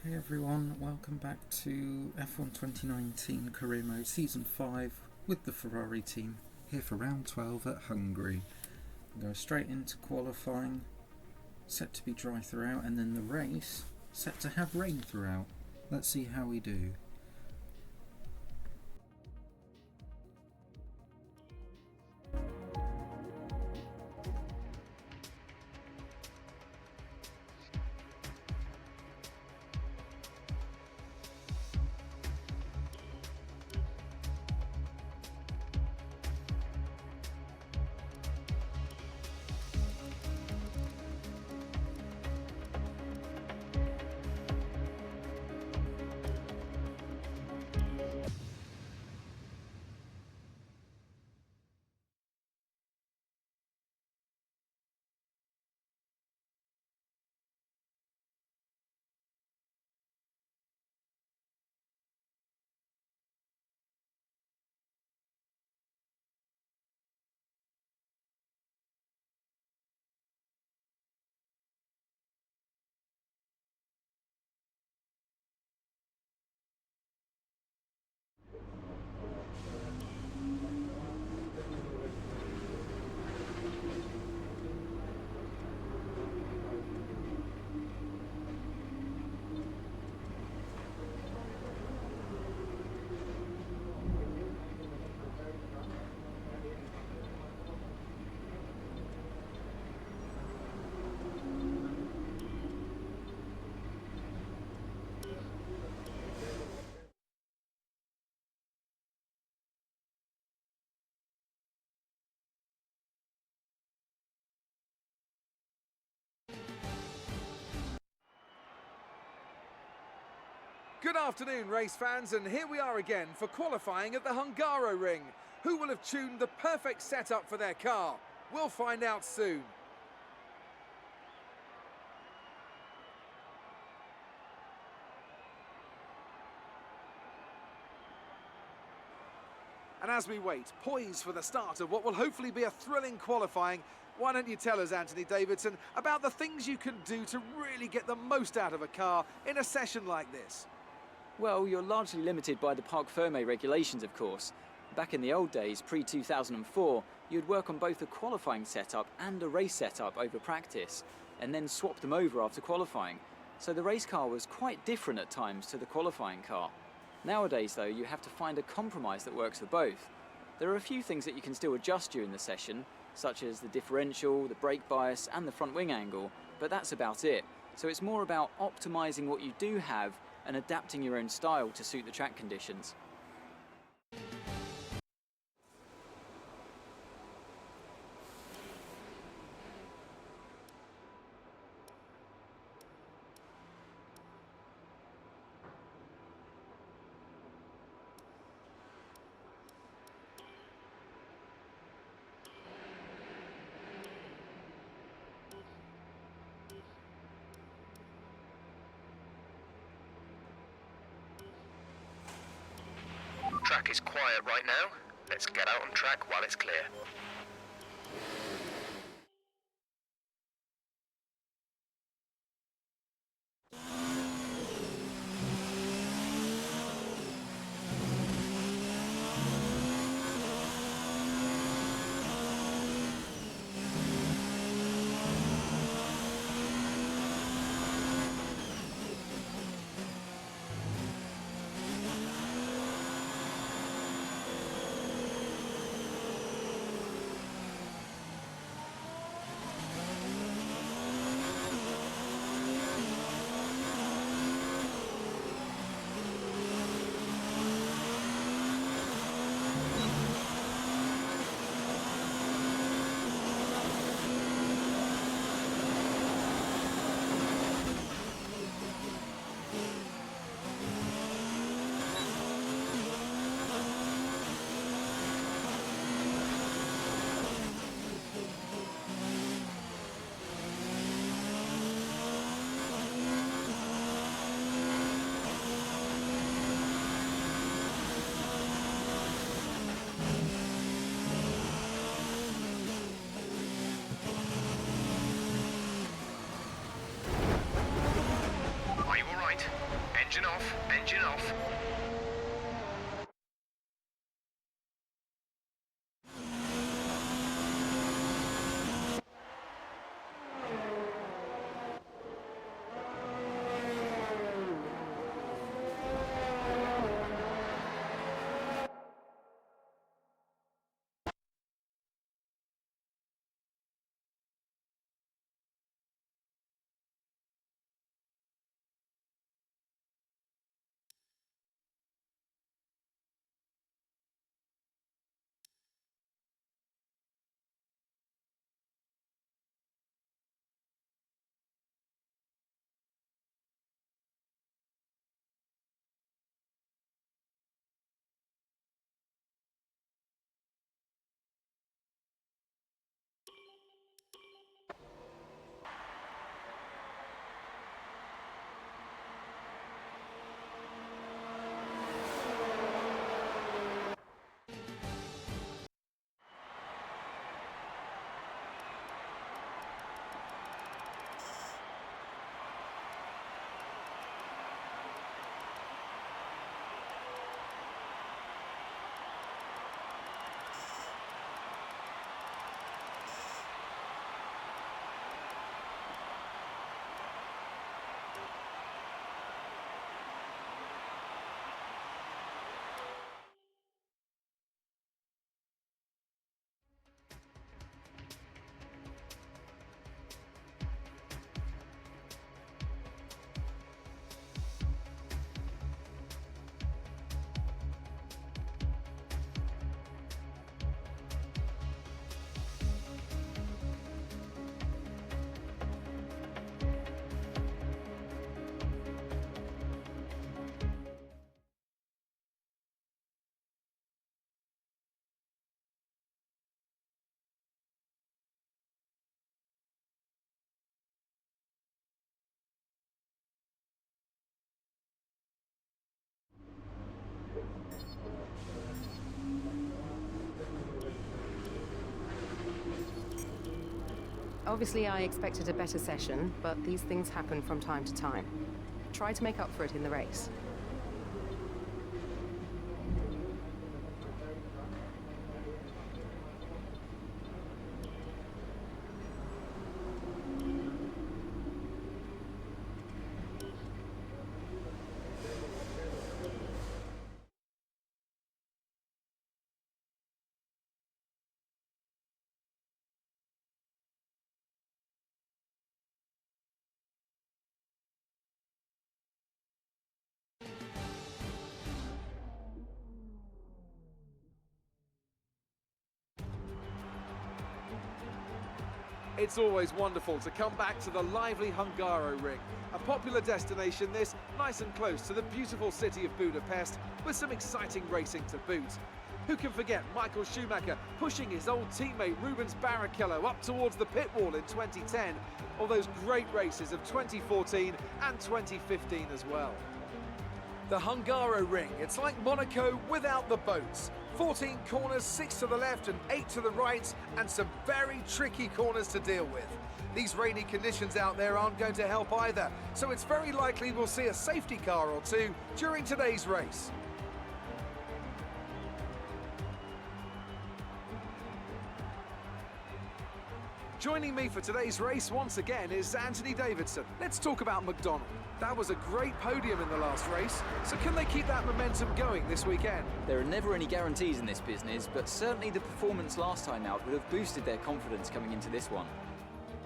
Hey everyone, welcome back to F1 2019 Career Mode Season 5 with the Ferrari team, here for round 12 at Hungary. We'll go straight into qualifying, set to be dry throughout, and then the race, set to have rain throughout. Let's see how we do. Good afternoon, race fans, and here we are again for qualifying at the Hungaroring. Who will have tuned the perfect setup for their car? We'll find out soon. And as we wait, poised for the start of what will hopefully be a thrilling qualifying, why don't you tell us, Anthony Davidson, about the things you can do to really get the most out of a car in a session like this? Well, you're largely limited by the Parc Fermé regulations, of course. Back in the old days, pre-2004, you'd work on both a qualifying setup and a race setup over practice, and then swap them over after qualifying. So the race car was quite different at times to the qualifying car. Nowadays, though, you have to find a compromise that works for both. There are a few things that you can still adjust during the session, such as the differential, the brake bias, and the front wing angle, but that's about it. So it's more about optimizing what you do have and adapting your own style to suit the track conditions. Track is quiet right now. Let's get out on track while it's clear. Obviously, I expected a better session, but these things happen from time to time. Try to make up for it in the race. It's always wonderful to come back to the lively Hungaro ring. A popular destination this, nice and close to the beautiful city of Budapest, with some exciting racing to boot. Who can forget Michael Schumacher pushing his old teammate Rubens Barrichello up towards the pit wall in 2010, or those great races of 2014 and 2015 as well. The Hungaro ring, it's like Monaco without the boats. 14 corners, 6 to the left and 8 to the right, and some very tricky corners to deal with. These rainy conditions out there aren't going to help either, so it's very likely we'll see a safety car or two during today's race. Joining me for today's race once again is Anthony Davidson. Let's talk about McDonald. That was a great podium in the last race, so can they keep that momentum going this weekend? There are never any guarantees in this business, but certainly the performance last time out would have boosted their confidence coming into this one.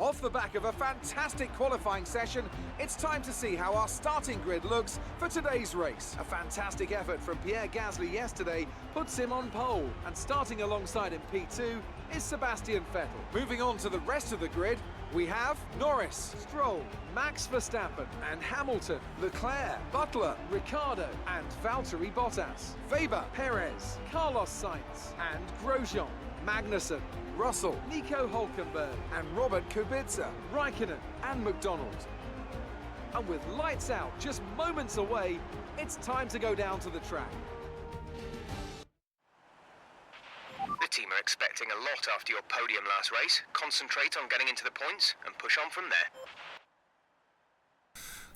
Off the back of a fantastic qualifying session, it's time to see how our starting grid looks for today's race. A fantastic effort from Pierre Gasly yesterday puts him on pole, and starting alongside him P2 is Sebastian Vettel. Moving on to the rest of the grid, we have Norris, Stroll, Max Verstappen and Hamilton, Leclerc, Butler, Ricciardo and Valtteri Bottas, Weber, Perez, Carlos Sainz and Grosjean, Magnussen, Russell, Nico Hülkenberg and Robert Kubica, Raikkonen and McDonald. And with lights out just moments away, it's time to go down to the track. The team are expecting a lot after your podium last race. Concentrate on getting into the points and push on from there.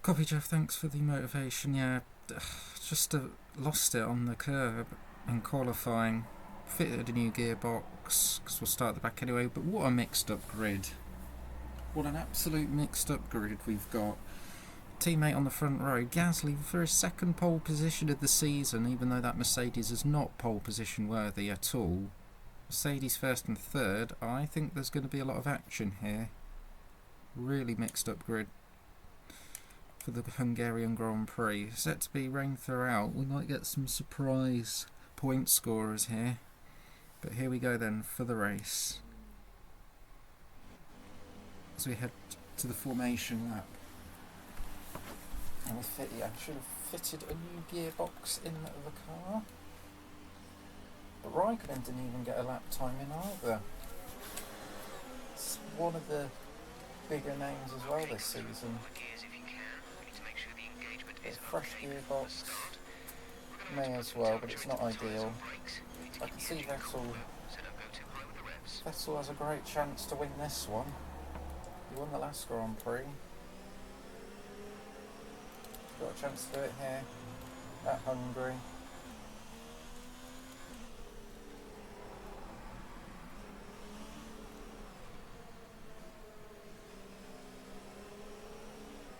Copy, Jeff. Thanks for the motivation. Yeah, just lost it on the curb in qualifying. Fitted a new gearbox, because we'll start at the back anyway, but what a mixed up grid. What an absolute mixed up grid we've got. Teammate on the front row, Gasly for his second pole position of the season, even though that Mercedes is not pole position worthy at all. Mercedes first and third. I think there's going to be a lot of action here. Really mixed up grid for the Hungarian Grand Prix. Set to be rain throughout. We might get some surprise point scorers here. But here we go then for the race. As we head to the formation lap. And I should have fitted a new gearbox in the car. But Raikkonen didn't even get a lap time in either. It's one of the bigger names as well this season. A fresh gearbox. May as well, but it's not ideal. I can see Vettel has a great chance to win this one. He won the last Grand Prix. Got a chance to do it here at Hungary.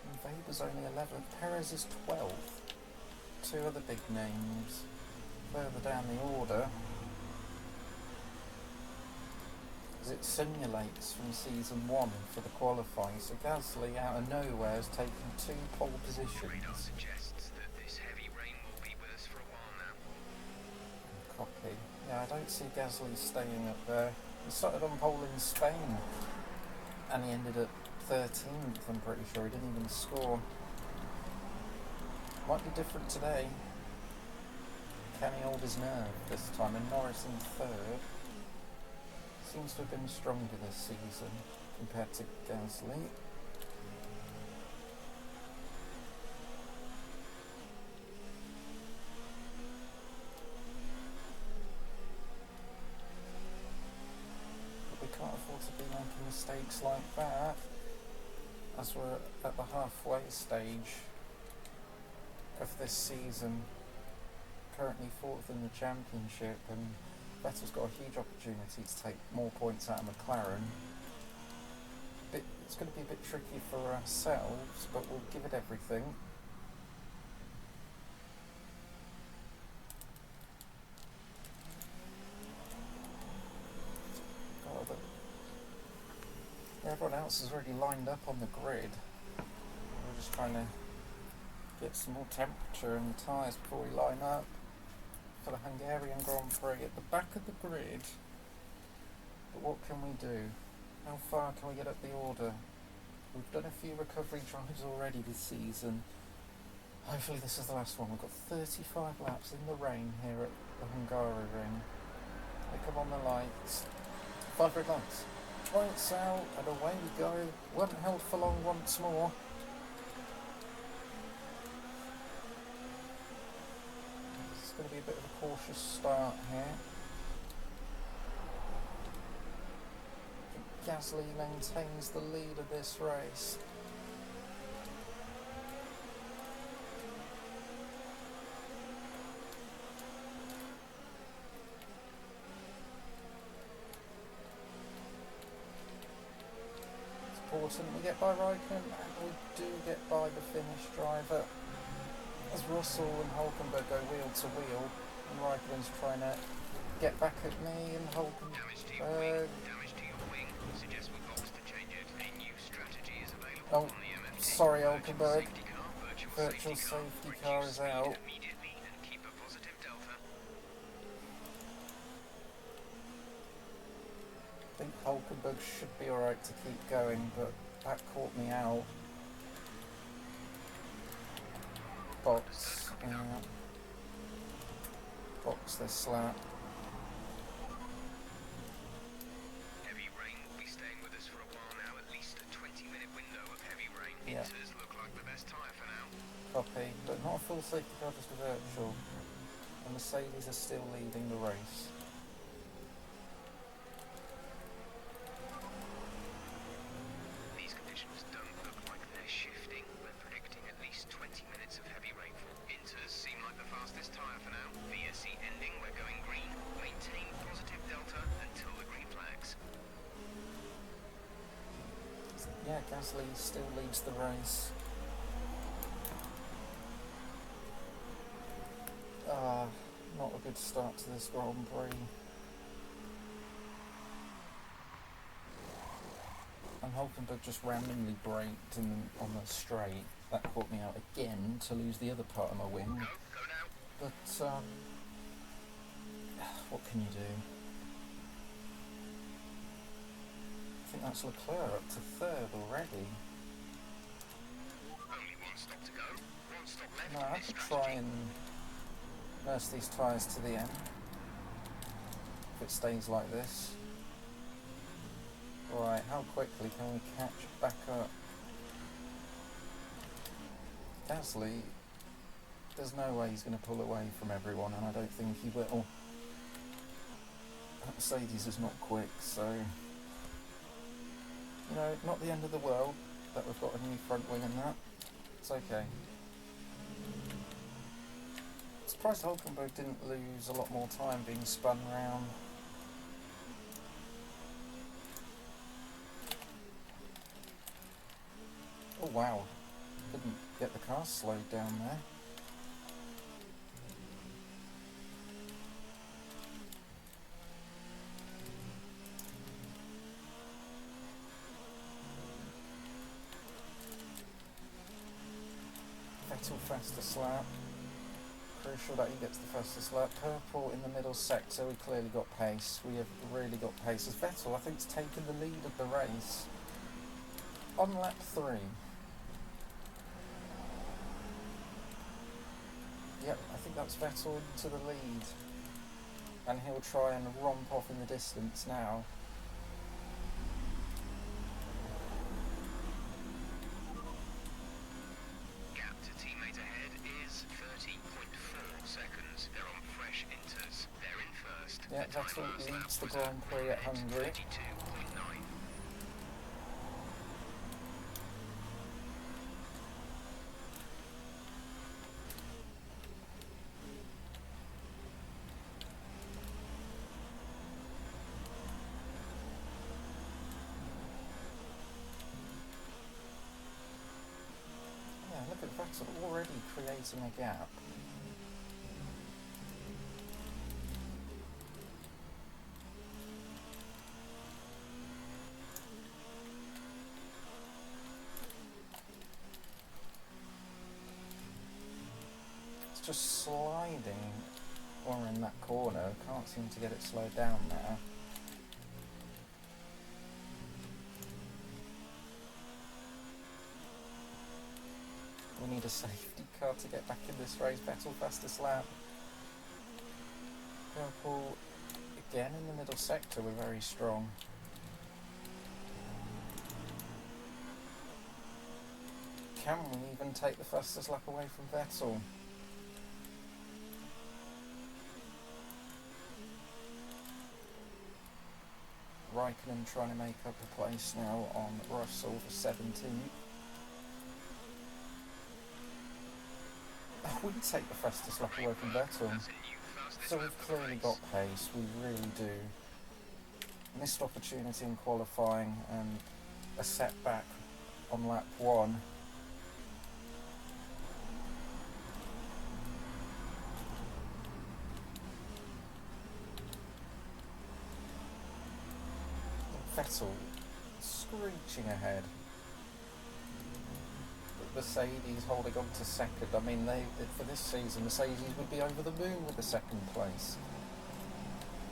And Weber's only 11th, Perez is 12th. Two other big names further down the order, as it simulates from season 1 for the qualifying. So Gasly out of nowhere has taken 2 pole positions. Copy. Yeah, I don't see Gasly staying up there. He started on pole in Spain and he ended up 13th, I'm pretty sure. He didn't even score. Might be different today. Can he hold his nerve this time? And Norris in third. Seems to have been stronger this season compared to Gasly. But we can't afford to be making mistakes breaks like that, as we're at the halfway stage of this season, currently 4th in the championship, and Vettel's got a huge opportunity to take more points out of McLaren. It's going to be a bit tricky for ourselves, but we'll give it everything. God, everyone else is already lined up on the grid. We're just trying to get some more temperature in the tyres before we line up for the Hungarian Grand Prix at the back of the grid. But what can we do? How far can we get up the order? We've done a few recovery drives already this season. Hopefully this is the last one. We've got 35 laps in the rain here at the Hungaroring. They come on the lights. 5 red lights. Points out, and away we go. Weren't held for long once more. It's going to be a bit of a cautious start here. Gasly maintains the lead of this race. It's important we get by Raikkonen, and we do get by the Finnish driver. As Russell and Hulkenberg go wheel to wheel, and Raikkonen's trying to get back at me, and Hulkenberg... Oh, sorry, Hulkenberg. Virtual safety car is out. I think Hulkenberg should be alright to keep going, but that caught me out. Box. Box this lap. Yeah. Look like the best tyre for now. Copy, but not a full safety car, just a virtual. And Mercedes are still leading the race. These conditions don't look like they're shifting. We're predicting at least 20 minutes of heavy rainfall. Inters seem like the fastest tyre for now. VSC ending, we're going green. Maintain positive delta until the green flags. Yeah, Gasly still leads the race. Not a good start to this Grand Prix. And Hulkenberg just randomly braked on the straight. That caught me out again to lose the other part of my wing. Go now. But, what can you do? I think that's Leclerc up to 3rd already. Only one stop to go. One stop left. No, I could try and nurse these tyres to the end. If it stays like this. Right, how quickly can we catch back up? Gasly, there's no way he's going to pull away from everyone, and I don't think he will. Mercedes is not quick, so... You know, not the end of the world that we've got a new front wing and that. It's okay. Surprised Hulkenberg didn't lose a lot more time being spun round. Oh wow, couldn't get the car slowed down there. Vettel fastest lap. Crucial that he gets the fastest lap. Purple in the middle sector, we clearly got pace. We have really got pace. As Vettel, I think, has taken the lead of the race on lap 3. Yep, I think that's Vettel to the lead. And he'll try and romp off in the distance now. Gap to teammate ahead is 30.4 seconds. They're on fresh inters. They're in first. Yeah, Vettel leads the Grand Prix at Hungary. 32.9. Vettel already creating a gap. It's just sliding when we're in that corner. Can't seem to get it slowed down now. We need a safety car to get back in this race. Vettel fastest lap. Purple again in the middle sector. We're very strong. Can we even take the fastest lap away from Vettel? Raikkonen trying to make up a place now on Russell for 17. We take the fastest lap away from Vettel, so we've clearly got pace, we really do. Missed opportunity in qualifying and a setback on lap 1. Vettel screeching ahead. Mercedes holding on to second. I mean, for this season, Mercedes would be over the moon with the second place,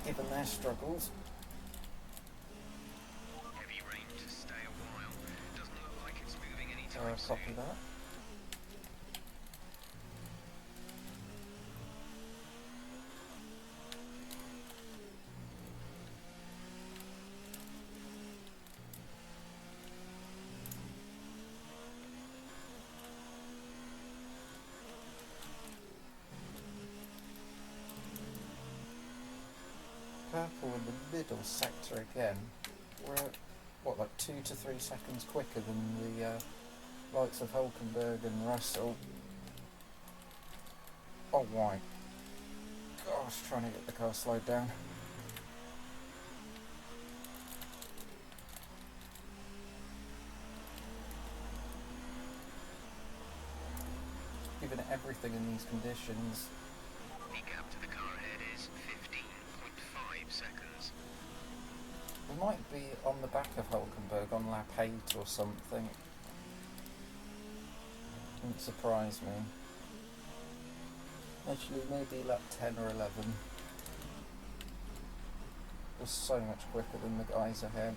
given their struggles. Heavy rain to stay a while. Doesn't look like it's moving anytime soon. Copy that. Purple in the middle sector again. We're what, like 2 to 3 seconds quicker than the likes of Hulkenberg and Russell. Oh my gosh, trying to get the car slowed down. Giving it everything in these conditions. The gap to the car ahead is 15.5 seconds. We might be on the back of Hulkenberg on lap 8 or something. Wouldn't surprise me. Actually, maybe lap 10 or 11. We're so much quicker than the guys ahead.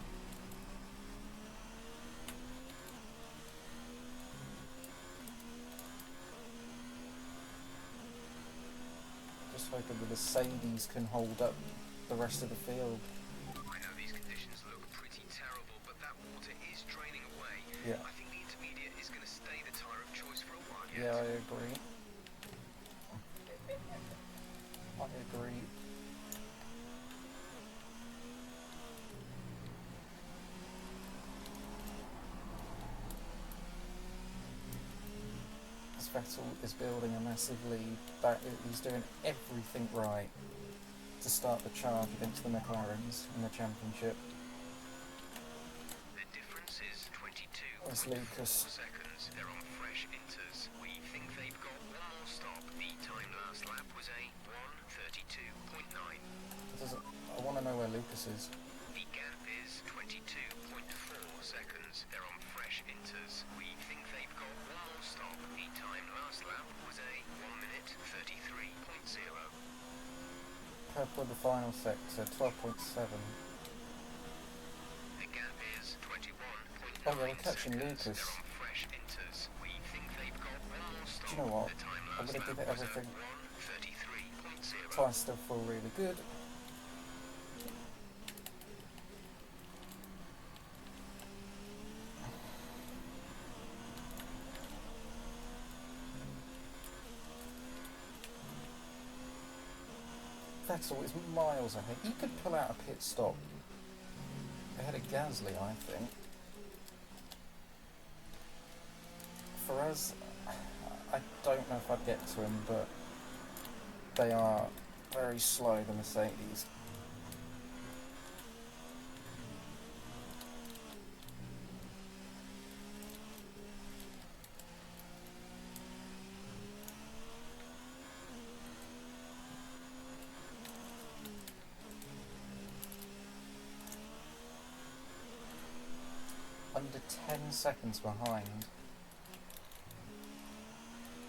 Just hoping the Mercedes can hold up the rest of the field. I know these conditions look pretty terrible, but that water is draining away. Yeah. I think the intermediate is going to stay the tyre of choice for a while yet. Yeah, I agree. I agree. As Vettel is building a massive lead, he's doing everything right to start the charge against the McLarens in the championship. The difference is 22.4 That's Lucas. seconds. They're on fresh inters. We think they've got one more stop. The time last lap was a 1:32.9. I want to know where Lucas is. The gap is 22.4 seconds. They're on fresh inters. We think they've got one more stop. The time last lap was a 1:33.0. Purple in the final sector, 12.7. The gap is 21.9 Oh yeah, we're catching seconds. Lucas. They're on fresh inters. We think they've got one more stop. Do you know what? The time I'm last going to give lap it was a everything. 1:33.0. Tyres still feel really good. Vettel is miles ahead. He could pull out a pit stop ahead of Gasly, I think. For us, I don't know if I'd get to him, but they are very slow, the Mercedes. 10 seconds behind.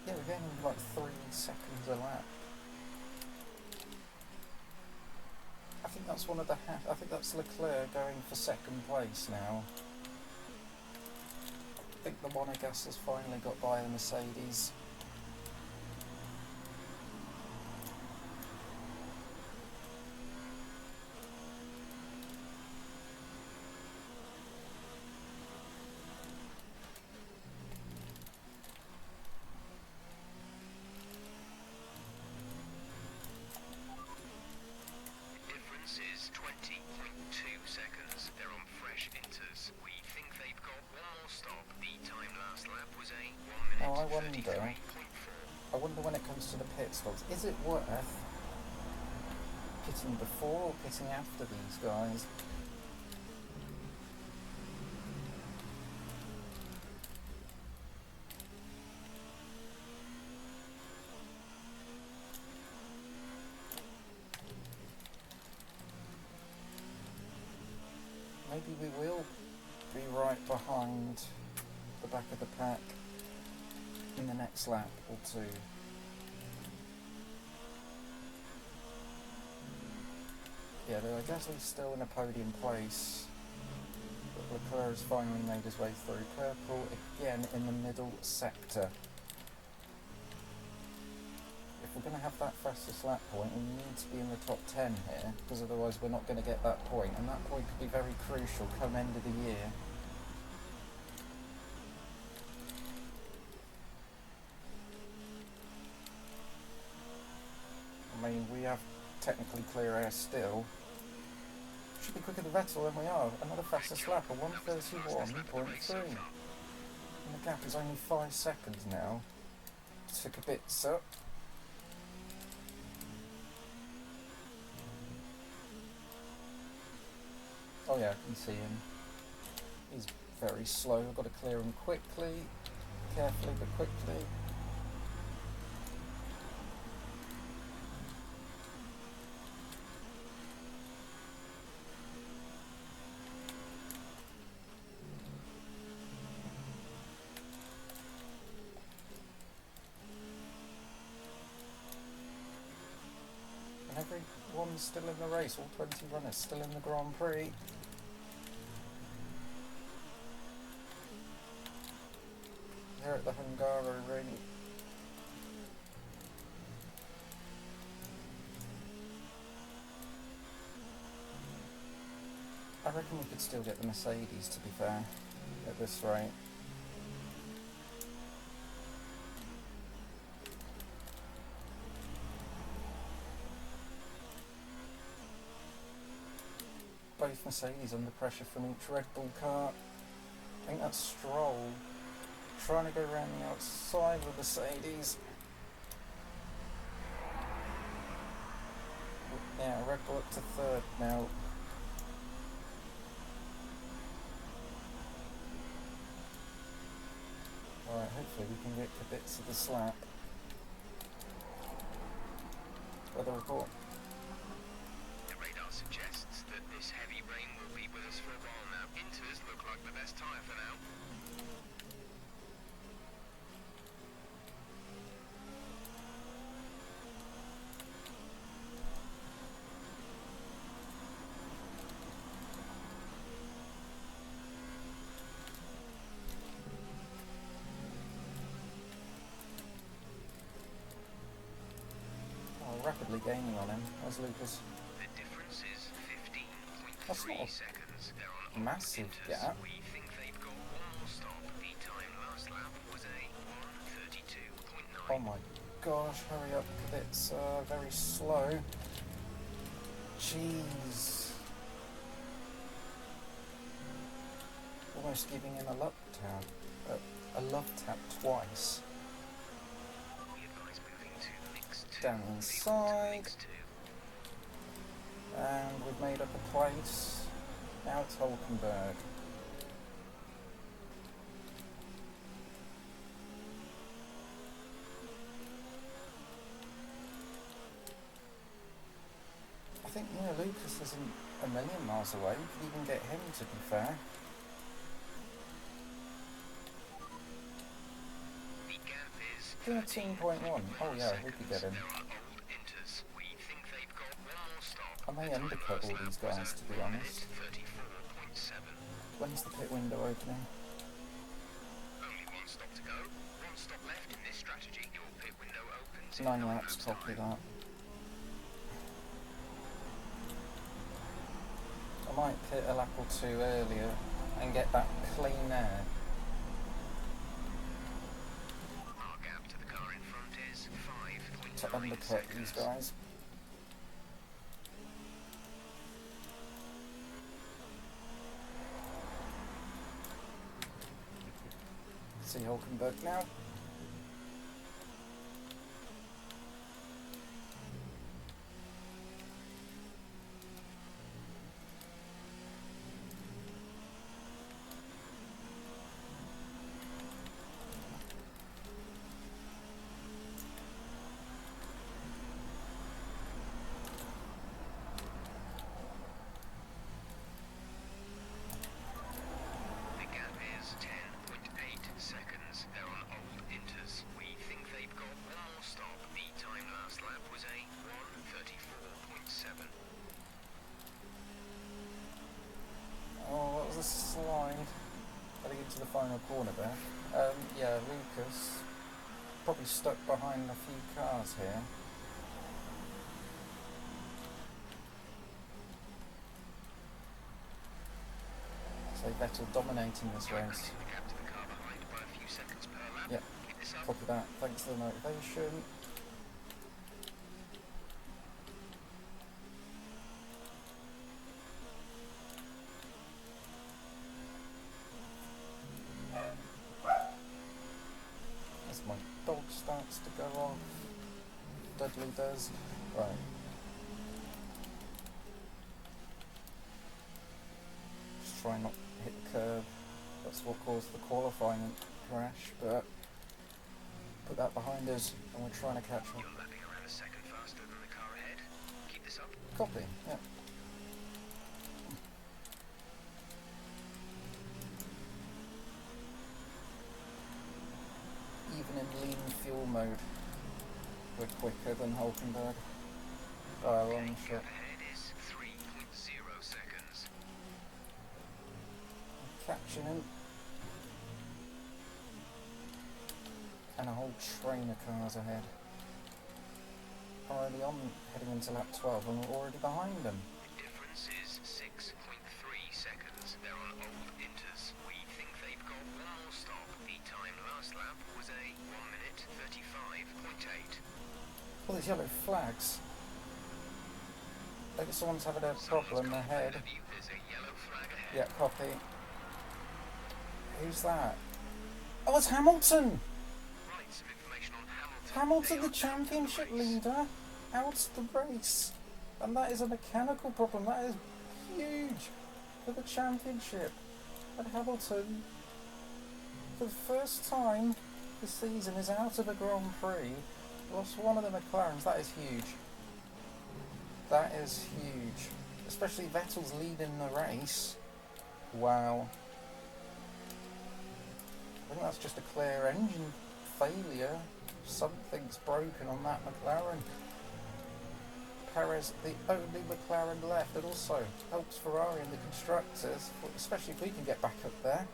Yeah, we're getting like 3 seconds a lap. I think that's one of the. I think that's Leclerc going for second place now. I think the Monegasque has finally got by the Mercedes. Difference is 20.2 seconds. They're on fresh inters. We think they've got one more stop. The time last lap was a 1 minute Now I 33.4. wonder when it comes to the pit stops, is it worth pitting before or pitting after these guys? Maybe we will be right behind the back of the pack in the next lap or two. Yeah, they're definitely still in a podium place, but Leclerc has finally made his way through. Purple again in the middle sector. If we're going to have that fastest lap point, we need to be in the top 10 here, because otherwise we're not going to get that point, and that point could be very crucial come end of the year. I mean, we have technically clear air still. Should be quicker than Vettel than we are. Another fastest lap at 1:31.3. And the gap is only 5 seconds now. Took a bit up. Oh yeah, I can see him. He's very slow. I've got to clear him quickly. Carefully but quickly. And everyone's still in the race. All 20 runners still in the Grand Prix. Here at the Hungarian. I reckon we could still get the Mercedes, to be fair, at this rate. Both Mercedes under pressure from each Red Bull car. I think that's Stroll trying to go around the outside of the Mercedes. Yeah, Red Bull up to third now. Alright, hopefully we can get to bits of the slap. Weather report. The radar suggests that this heavy rain will be with us for a while now. Inters look like the best tyre for now. Rapidly gaining on him, as Lucas. The difference is That's 15.3 not seconds. They're a on massive inters. gap. We think they've got one more stop. The time last lap was a 1:32.9. Oh my gosh, hurry up, it's very slow. Jeez. Almost giving him a love tap twice. We advise moving to mix 2. Down inside. And we've made up a place. Now it's Hulkenberg. I think, Lucas isn't a million miles away. We could even get him, to be fair. 15.1. Oh yeah, we could get him. I may undercut all these guys, to be honest. When's the pit window opening? Only one stop to go. One stop left in this strategy. Your pit window opens in 9 9 laps, laps copy time. that. I might pit a lap or two earlier and get that clean air. Our gap to the car in front is 5.9 To undercut these guys. See Hulkenberg now. The gap is 10.8 seconds. They're on old inters. We think they've got one more stop. The time last lap was a 1:34.7. Oh, that was a slide. Heading into the final corner there. Yeah, Lucas probably stuck behind a few cars here. So Vettel dominating this race. The gap to the car behind by a few seconds per lap. Yep, Keep this up. copy that. Thanks for the motivation. As my dog starts to go off, Dudley does. Right. Just try not to hit the curb. That's what caused the qualifying crash, but put that behind us and we're trying to catch up. You're lapping around a second faster than the car ahead. Keep this up. Copy, yeah. Even in lean fuel mode, we're quicker than Hulkenberg. By a long shot. Gap ahead is 3.0 seconds. Catching him. And a whole train of cars ahead. Already on, heading into lap 12, and we're already behind them. The difference is 6.3 seconds. They're on old inters. We think they've got one more stop. The time last lap was a 1:35.8. All these yellow flags. Maybe someone's having a problem ahead. There's a yellow flag ahead. Yeah, copy. Who's that? Oh, it's Hamilton! Right, some information on Hamilton. Hamilton, They the are championship down to the race. leader, out the race. And that is a mechanical problem. That is huge for the championship. And Hamilton, for the first time this season, is out of a Grand Prix. Lost one of the McLarens. That is huge. That is huge. Especially Vettel's leading the race. Wow. I think that's just a clear engine failure. Something's broken on that McLaren. Perez, the only McLaren left, and also helps Ferrari and the constructors, especially if we can get back up there.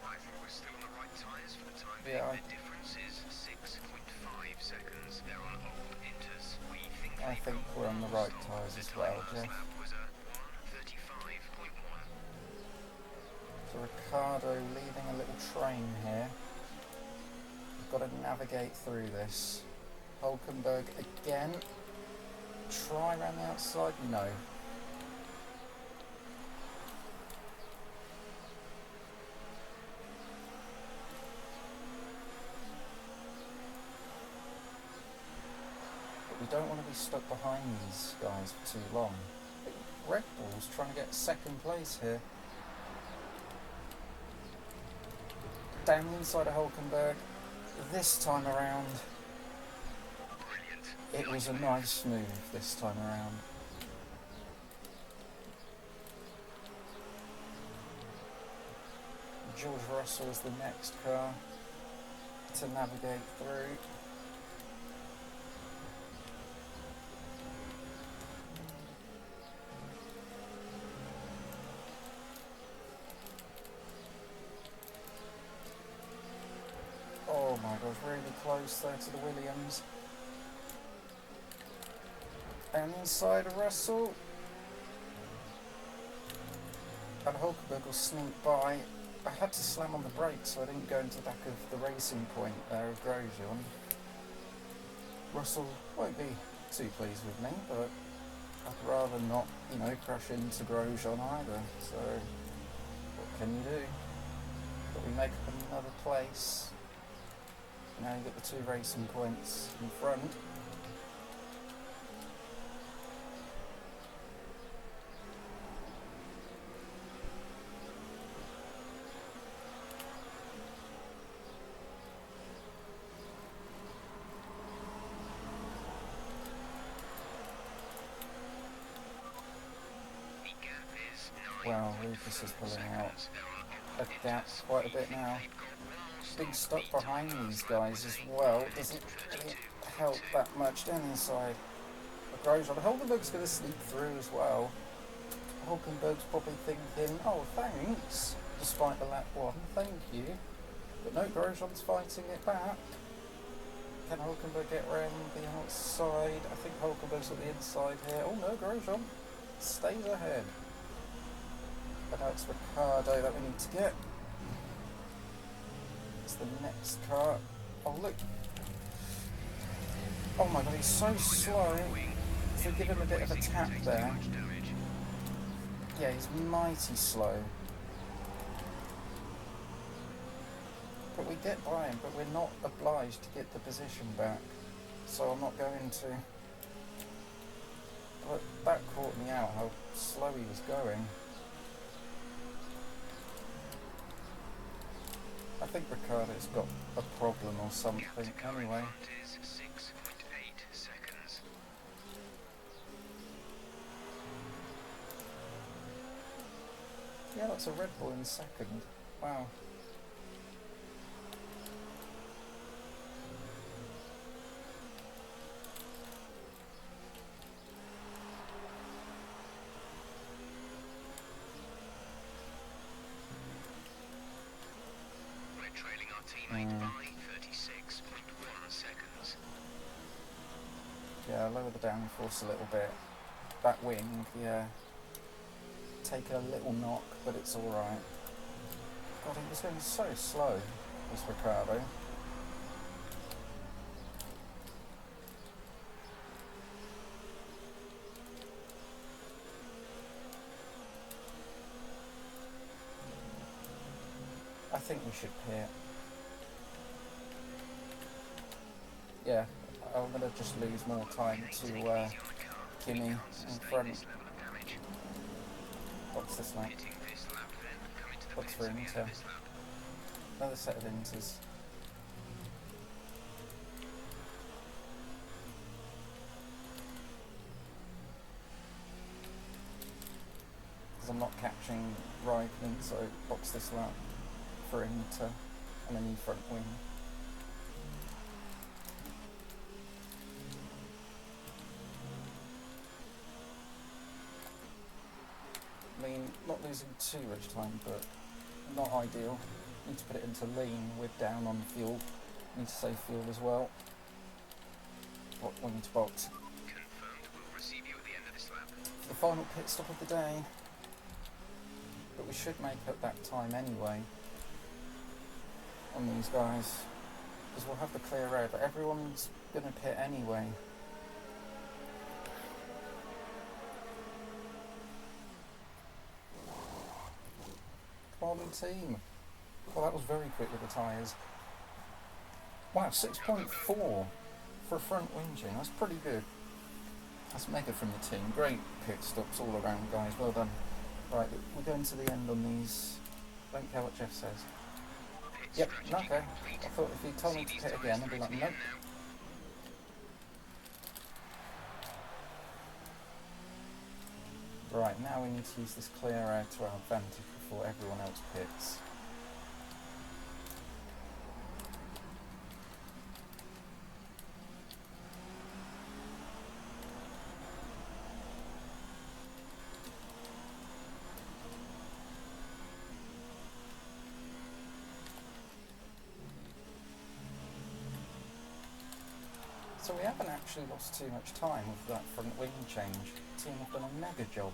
I think we're still on the right tyres for the time Yeah, being. The difference is 6.5 seconds. They're on old inters. We think I they've think got we're on one the more right stop. tyres The as time well, last Jeff. lap was a 1:35.1. So Ricciardo leading a little train here. We've got to navigate through this. Hulkenberg again. Try around the outside? No. But we don't want to be stuck behind these guys for too long. Red Bull's trying to get second place here. Down the inside of Hulkenberg. This time around, Brilliant. it was a nice move this time around. George Russell is the next car. to navigate through. Oh my gosh, really close there to the Williams. And inside of Russell. And Hulkenberg will sneak by. I had to slam on the brakes so I didn't go into the back of the racing point there of Grosjean. Russell won't be too pleased with me, but I'd rather not, you know, crash into Grosjean either. So, what can you do? But we make up another place. Now you get the 2 racing points in front. Wow, Lucas is pulling out a gap quite a bit now. Being stuck behind these guys as well doesn't really help that much down inside of Grosjean. Hulkenberg's going to sneak through as well. Hulkenberg's probably thinking, oh thanks, despite the lap 1, thank you. But no, Grosjean's fighting it back. Can Hulkenberg get round the outside? I think Hulkenberg's on the inside here. Oh no, Grosjean stays ahead. But now it's Ricciardo that we need to get. It's the next car. Oh look. Oh my god, he's so slow. So give him a bit of a tap there. Yeah, he's mighty slow. But we get by him, but we're not obliged to get the position back. So I'm not going to. But that caught me out, how slow he was going. I think Ricciardo's got a problem or something anyway. Yeah, that's a Red Bull in second. Wow. Yeah, lower the downforce a little bit. That wing, yeah. Taking a little knock, but it's alright. God, he was going so slow, this Ricciardo. I think we should pit. Yeah, I'm going to just lose more time to Kimi in front. What's this lap? What's for Inter? Another set of Inters. Because I'm not catching Raikkonen, so box this lap for Inter and a new front wing. I mean, not losing too much time, but not ideal. Need to put it into lean. We're down on fuel. Need to save fuel as well. What we need to box. Confirmed. We'll receive you at the end of this lap. The final pit stop of the day. But we should make up that time anyway on these guys. Because we'll have the clear air, but everyone's going to pit anyway. Come on, team. Well, that was very quick with the tyres. Wow, 6.4 for a front winging. That's pretty good. That's mega from the team. Great pit stops all around, guys. Well done. Right, we're going to the end on these. Don't care what Jeff says. Yep, okay. I thought if he told me to pit again, I'd be like, nope. Right, now we need to use this clear air to our advantage before everyone else pits. So we haven't actually lost too much time with that front wing change. The team have done a mega job.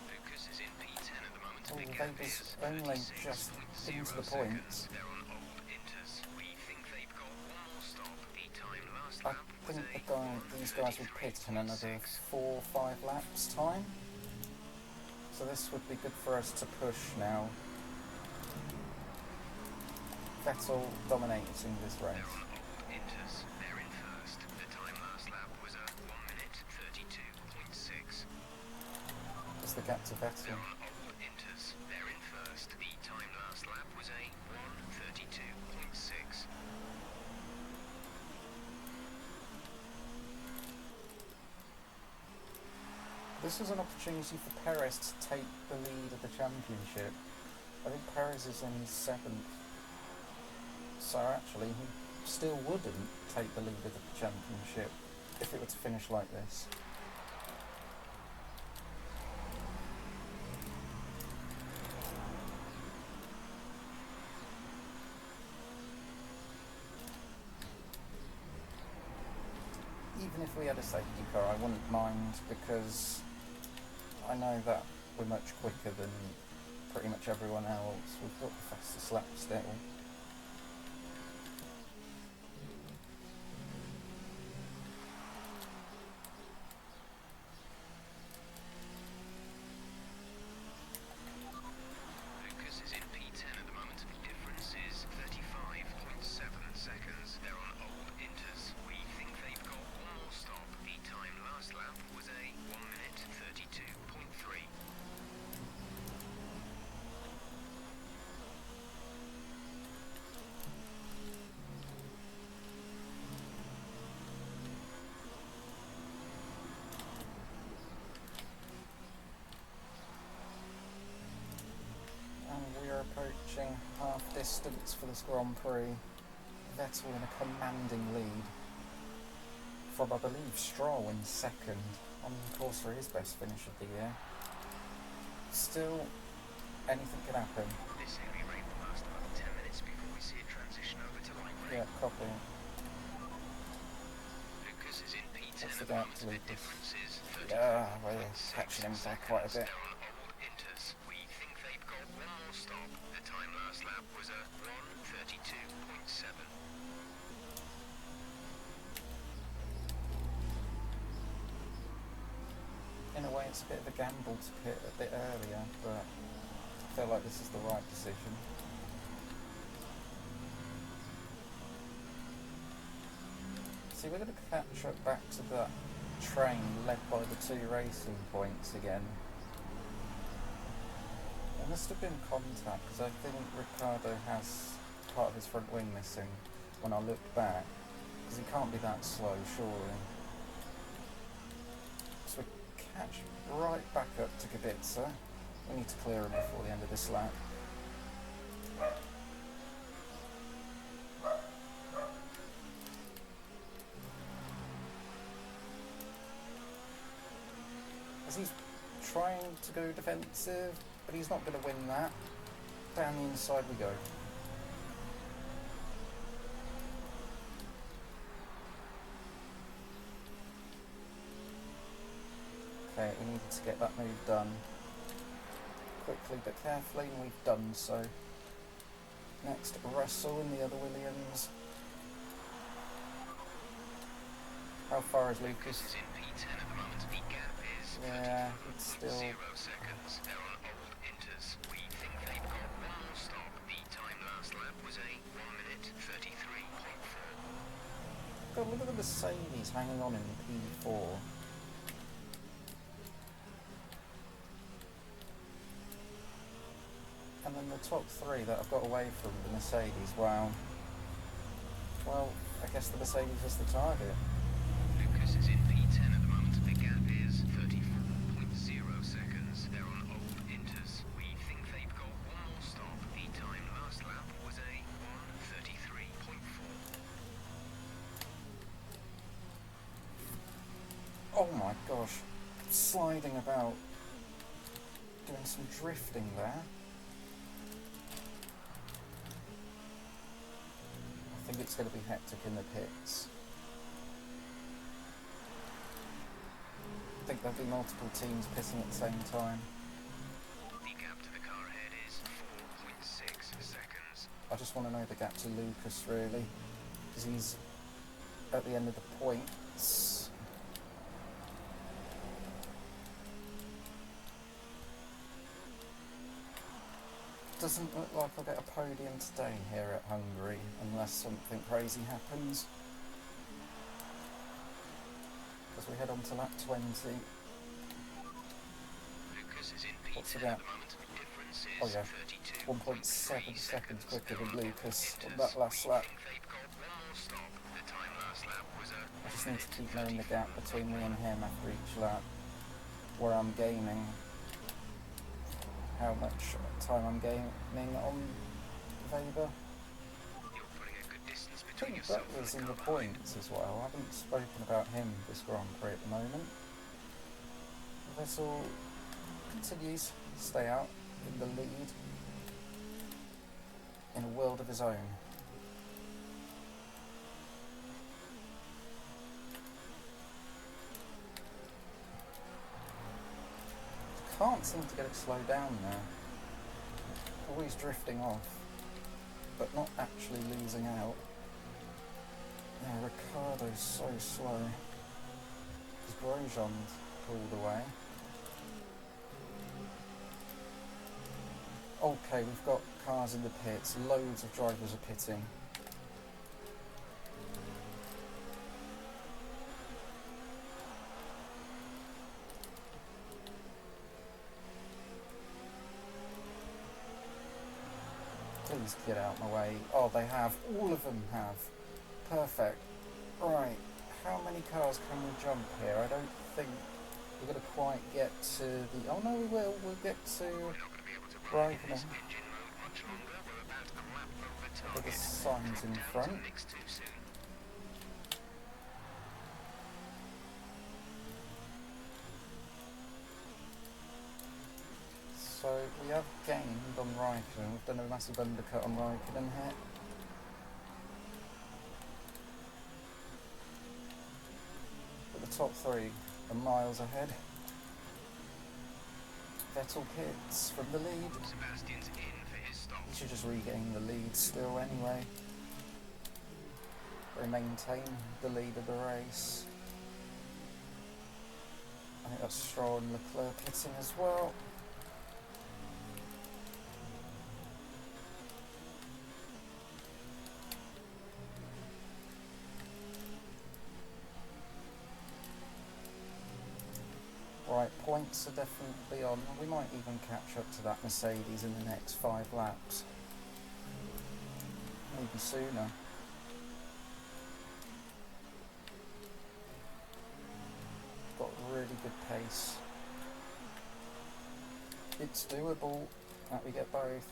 Lucas is in P10 at the moment. Oh, The gap Vega's is only just 36.0 into the seconds. points. They're on old Inters. We think they've got one more stop. The time last I lap was think these guys would pit in another 4 or 5 laps time. So this would be good for us to push now. Vettel dominating this race. They're on old Inters. They're in first. The time last lap was 1 minute 32.6. What's the gap to Vettel? They're on old Inters. They're in first. The time last lap was 1:32.6. This is an opportunity for Perez to take the lead of the championship. I think Perez is in 7th. So actually he still wouldn't take the lead of the championship if it were to finish like this. Even if we had a safety car, I wouldn't mind, because I know that we're much quicker than pretty much everyone else. We've got the fastest lap still. Lucas is in P10 at the moment. Difference is 35.7 seconds. They're on old Inters. We think they've got one more stop. The time last lap was 1 minute 32.3. And we are approaching half distance for this Grand Prix. Vettel in a commanding lead from, I believe, Stroll in 2nd, on course for his best finish of the year. Still, anything can happen. This heavy rain will last about 10 minutes before we see it transition over to light rain. Yeah, copy. Lucas is in P10 What's at the the gap moment. to The Lucas? difference is Yeah, we're 34.6 catching him back quite a bit. seconds. They're on old Inters. We think they've got one more stop. The time last lap was 1:32.7. In a way, it's a bit of a gamble to pit a bit earlier, but I feel like this is the right decision. See, we're going to catch up back to that train led by the 2 racing points again. There must have been contact, because I think Ricciardo has part of his front wing missing when I looked back, because he can't be that slow, surely. So we catch right back up to Kubica. We need to clear him before the end of this lap. As he's trying to go defensive, but he's not going to win that. Down the inside we go. Okay, we needed to get that move done quickly but carefully, and we've done so. Next, Russell in the other Williams. How far is Lucas? Is in P10 at the moment. The gap is Yeah, it's still... 0 seconds. They're on old Inters. We think they've got one more stop. The time last lap was 1 minute 33.4. God, look at the Mercedes hanging on in P4. And then the top 3 that I've got away from the Mercedes, wow. Well, I guess the Mercedes is the target. Lucas is in P10 at the moment. The gap is 34.0 seconds. They're on old Inters. We think they've got one more stop. The time last lap was 1:33.4. Oh my gosh. Sliding about. Doing some drifting there. I think it's going to be hectic in the pits. think there'll be multiple teams pitting at the same time. The gap to the car ahead is 4.6 seconds. I just want to know the gap to Lucas, really, because he's at the end of the points. Doesn't look like I'll get a podium today here at Hungary, unless something crazy happens. As we head on to lap 20. Lucas is in What's P10 the at gap? the moment. Difference is Oh yeah, 1.7 seconds quicker than Lucas on that last lap. They've got one more stop. The time last lap was a I just need to keep knowing the gap between me and him after each lap, where I'm gaining, how much time I'm gaining on Weber. You're putting a good distance I between think yourself Butler's and in the the car behind. points as well. I haven't spoken about him this Grand Prix at the moment. Vettel continues to stay out in the lead in a world of his own. Can't seem to get it slowed down now. Always drifting off, but not actually losing out. Yeah, Ricardo's so slow. His Grosjean's pulled away. Okay, we've got cars in the pits. Loads of drivers are pitting. Please get out of my way. Oh, they have. All of them have. Perfect. Right. How many cars can we jump here? I don't think we're going to quite get to the... Oh no, we will. We'll get to... Right. Engine mode much longer. We're about a lap over target. The signs in front. Mix too soon. So we have gained on Raikkonen. We've done a massive undercut on Raikkonen here. But the top three are miles ahead. Vettel pits from the lead. Sebastian's in for his stop. He should just regain the lead still anyway. They maintain the lead of the race. I think that's Stroll and Leclerc pitting as well. Right, points are definitely on. We might even catch up to that Mercedes in the next 5 laps. Maybe sooner. Got really good pace. It's doable that we get both.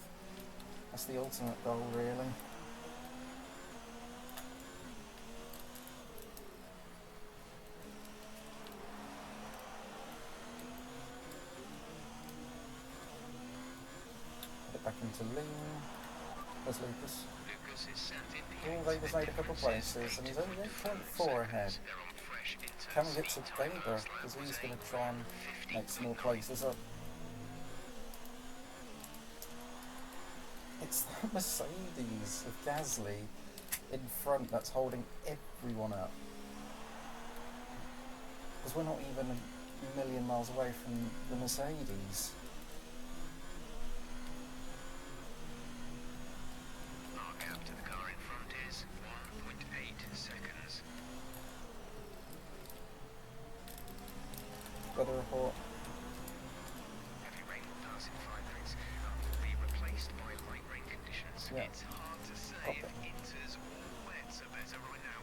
That's the ultimate goal, really. Back into lean. There's Lucas. Lucas is sent in Oh, Weber's made a couple places and he's only 8.4 ahead. They're on fresh into Can we get to Weber? Because he's going to try and make some more places up. It's that Mercedes of Gasly in front that's holding everyone up. Because we're not even a million miles away from the Mercedes. Our gap to the car in front is 1.8 seconds. Weather report. Heavy rain will pass in 5 minutes and will be replaced by light rain conditions. Yeah. It's hard to say Okay. if Inters or wets are better right now.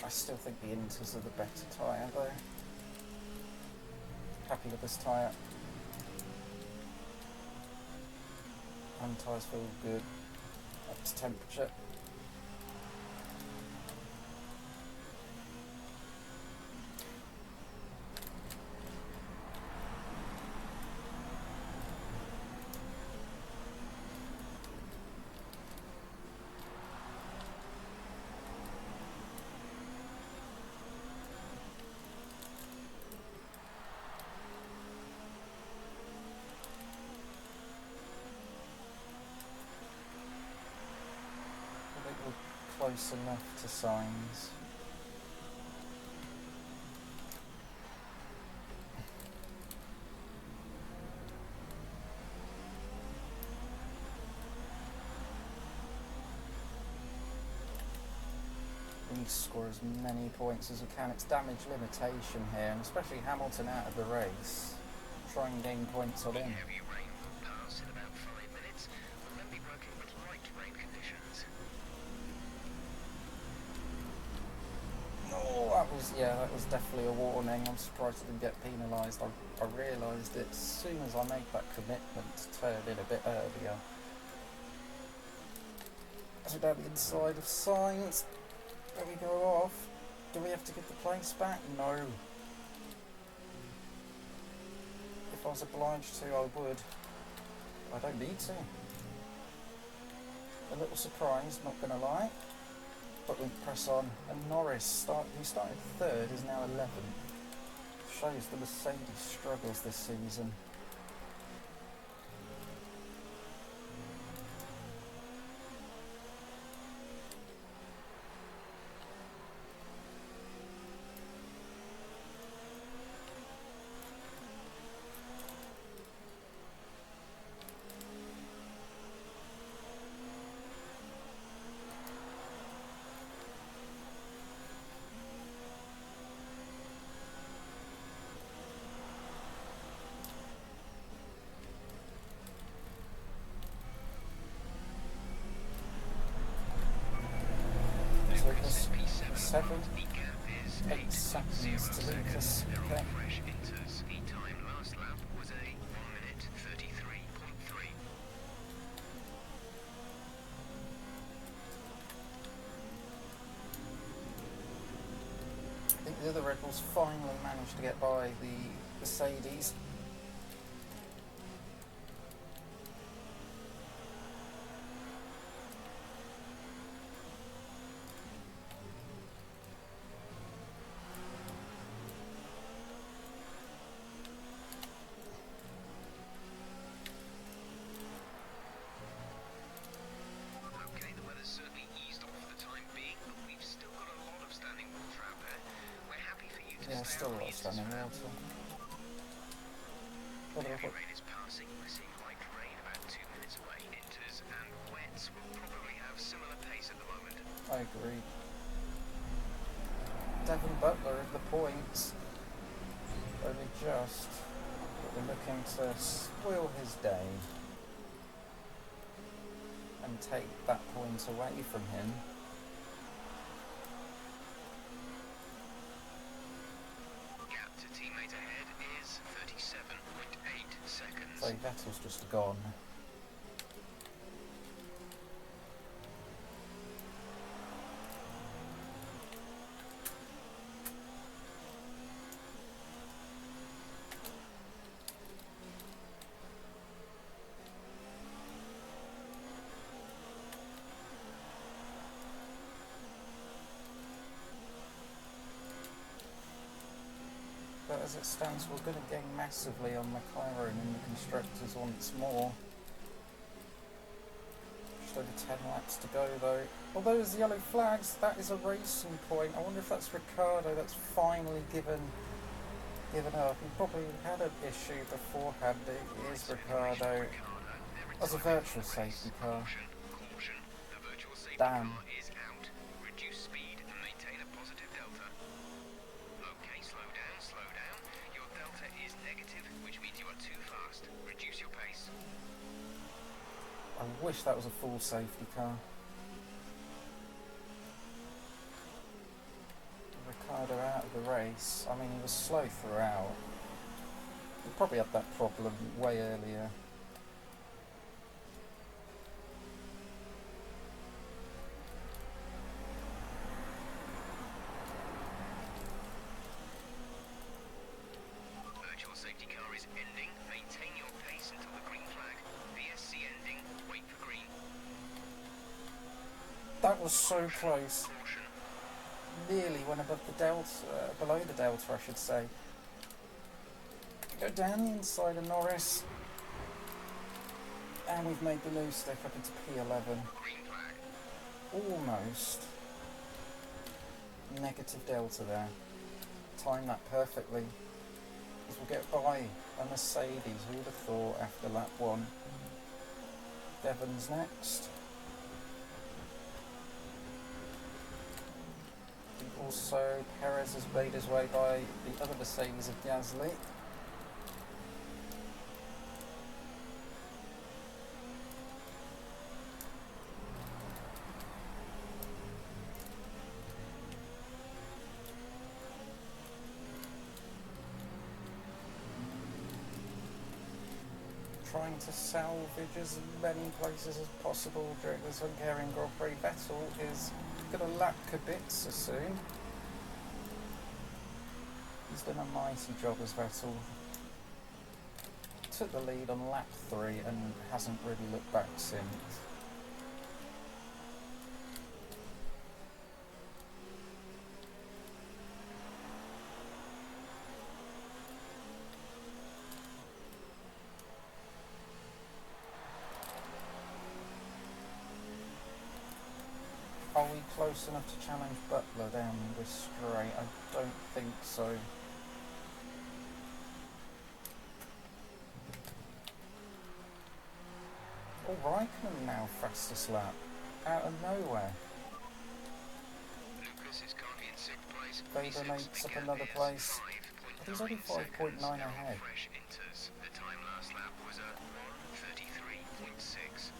I still think the Inters are the better tyre though. Happy with this tyre. And tyres feel good. Up to temperature. close enough to signs. We need to score as many points as we can. It's damage limitation here, and especially Hamilton out of the race. Try and gain points on him. Heavy rain will pass in about 5 minutes. We'll then be working with light rain conditions. Oh, that was definitely a warning. I'm surprised I didn't get penalised. I realised it as soon as I made that commitment to turn in a bit earlier. As we're down the inside of signs, do we go off? Do we have to get the place back? No. If I was obliged to, I would. I don't need to. A little surprised, not going to lie. But we press on. And Norris, who started third, is now 11th. Shows the Mercedes struggles this season. Seven, 8 seconds to Lucas. Okay. Fresh enters. Heat time last lap was a 1:33.3. I think the other Red Bulls finally managed to get by the Mercedes. Okay, the weather's certainly eased off for the time being, but we've still got a lot of standing water out there. We're happy for you to Yeah, stay still a on lot the of standing Inters water. The heavy rain is passing. We're seeing light rain about 2 minutes away. Inters and wets will probably have similar pace at the moment. I agree. Devon Butler at the points. Only just. But we're looking to spoil his day. And take that point away from him. Gap to teammate ahead is 37.8 seconds. So Vettel's just gone. But as it stands, we're going to gain massively on McLaren in the constructors once more. Just over 10 laps to go though. Although there's yellow flags, that is a racing point. I wonder if that's Ricciardo that's finally given up. He probably had an issue beforehand. It is Ricciardo. As a virtual safety car. Caution. The virtual safety Damn. car is out. Reduce speed and maintain a positive delta. Okay, slow down, slow down. Your delta is negative, which means you are too fast. Reduce your pace. I wish that was a full safety car. Ricciardo out of the race. I mean, he was slow throughout. He probably had that problem way earlier. Virtual safety car is ending. Maintain your pace until the green flag. VSC ending. Wait for green. That was so close. Caution. Nearly went above the delta, below the delta, I should say. Go down the inside of Norris. And we've made the move step up into P11. Green flag. Almost. negative delta there. Timed that perfectly. As we'll get by a Mercedes, who would have thought after lap 1. Devon's next. Also, Perez has made his way by the other Mercedes of Gasly. Trying to salvage as many places as possible during this Hungarian Grand Prix. Vettel is going to lap Kubica soon. He's done a mighty job as Vettel. Took the lead on lap 3 and hasn't really looked back since. Are we close enough to challenge Butler down this straight? I don't think so. Oh, Raikkonen now fastest lap. Out of nowhere. Lucas is currently in 6th place. Vader makes up another place. But he's only 5.9 ahead. Fresh inters. The time last lap was a 1:33.6.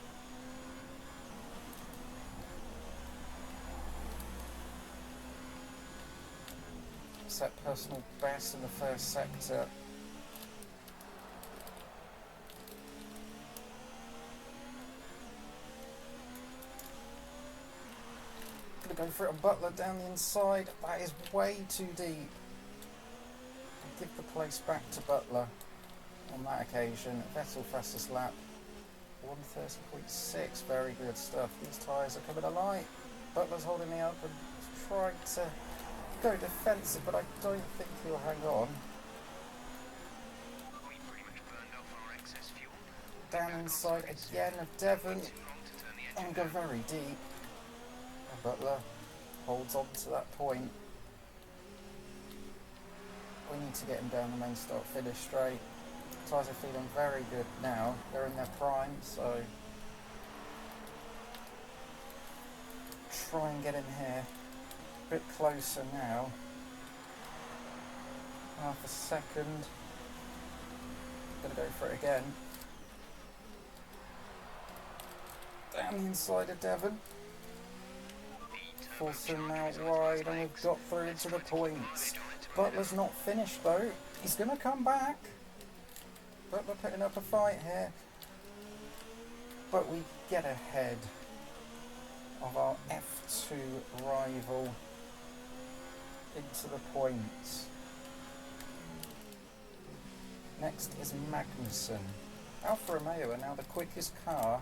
Set personal best in the first sector. Gonna go for it on Butler down the inside. That is way too deep. Give the place back to Butler on that occasion. Vettel fastest lap. 1:30.6. Very good stuff. These tyres are coming alight. Butler's holding me up and trying to go defensive, but I don't think he'll hang on. We pretty much burned off our excess fuel. Down inside again of Devon. And go very deep. And Butler holds on to that point. We need to get him down the main start finish straight. Tyres are feeling very good now. They're in their prime, so try and get in here. A bit closer now. Half a second. Gonna go for it again. Down the inside of Devon. Force him out wide, and we've got through into the points. Butler's not finished though. He's gonna come back. Butler putting up a fight here. But we get ahead of our F2 rival into the points. Next is Magnussen. Alfa Romeo are now the quickest car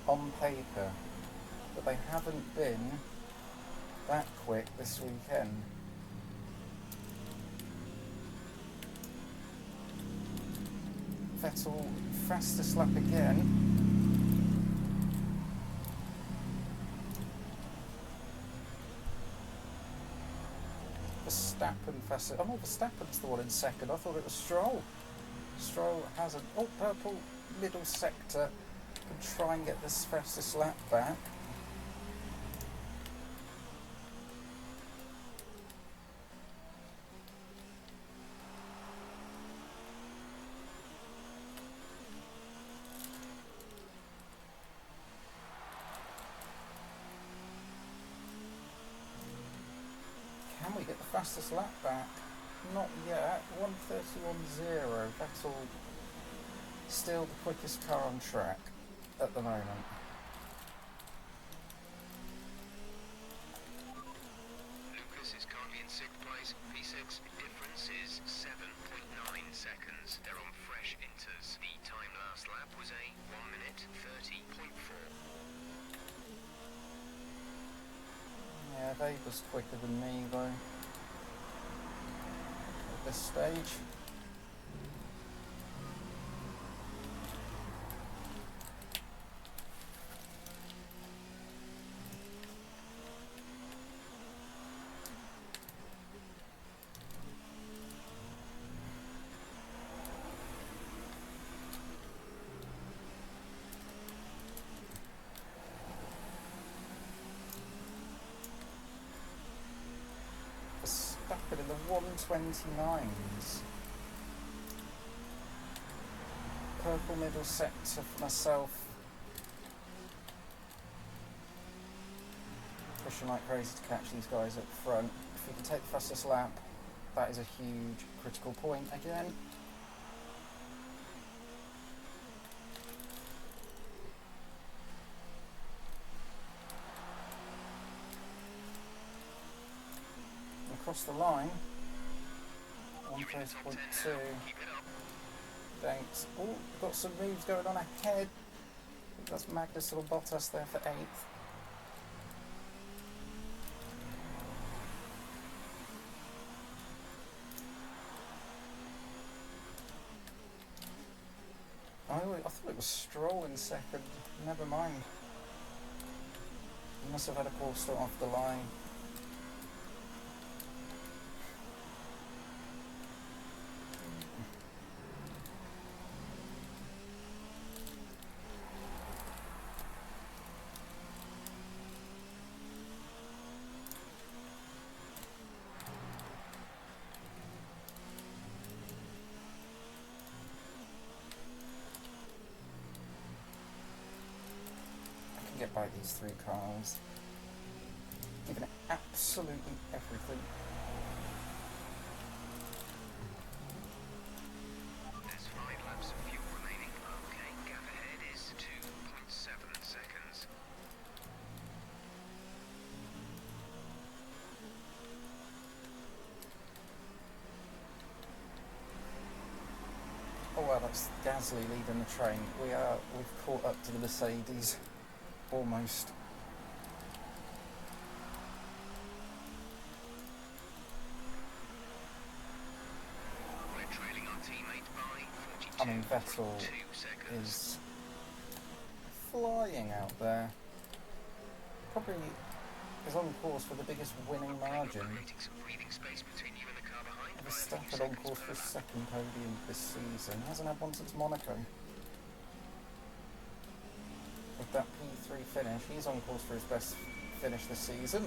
on paper, but they haven't been that quick this weekend. Vettel fastest lap again. Verstappen fastest. Oh no, Verstappen's the one in second. I thought it was Stroll. Stroll has an purple middle sector. Can try and get this fastest lap back. Can we get the fastest lap back? Not yet. 1:31.0. Vettel still the quickest car on track at the moment. Lucas is currently in 6th place. P6 difference is 7.9 seconds. They're on fresh inters. The time last lap was a 1:30.4. Yeah, Weber's quicker than me though at this stage. second in the 129s. Purple middle sector for myself. Pushing like crazy to catch these guys up front. If we can take the fastest lap, that is a huge critical point again. Across the line, 130.2. Thanks. Oh, got some moves going on ahead. I think that's Magnus or Bottas there for 8th. I thought it was Stroll in second. Never mind. He must have had a poor start off the line. Get by these 3 cars, giving it absolutely everything. There's 5 laps of fuel remaining. Okay, gap ahead is 2.7 seconds. Oh well, that's Gasly leading the train. We've caught up to the Mercedes. Almost. We're trailing our teammate by 42. I mean, Vettel is flying out there. Probably is on course for the biggest winning margin. Verstappen on course for his 2nd podium this season. Hasn't had one since Monaco. With that P3 finish, he's on course for his best finish this season.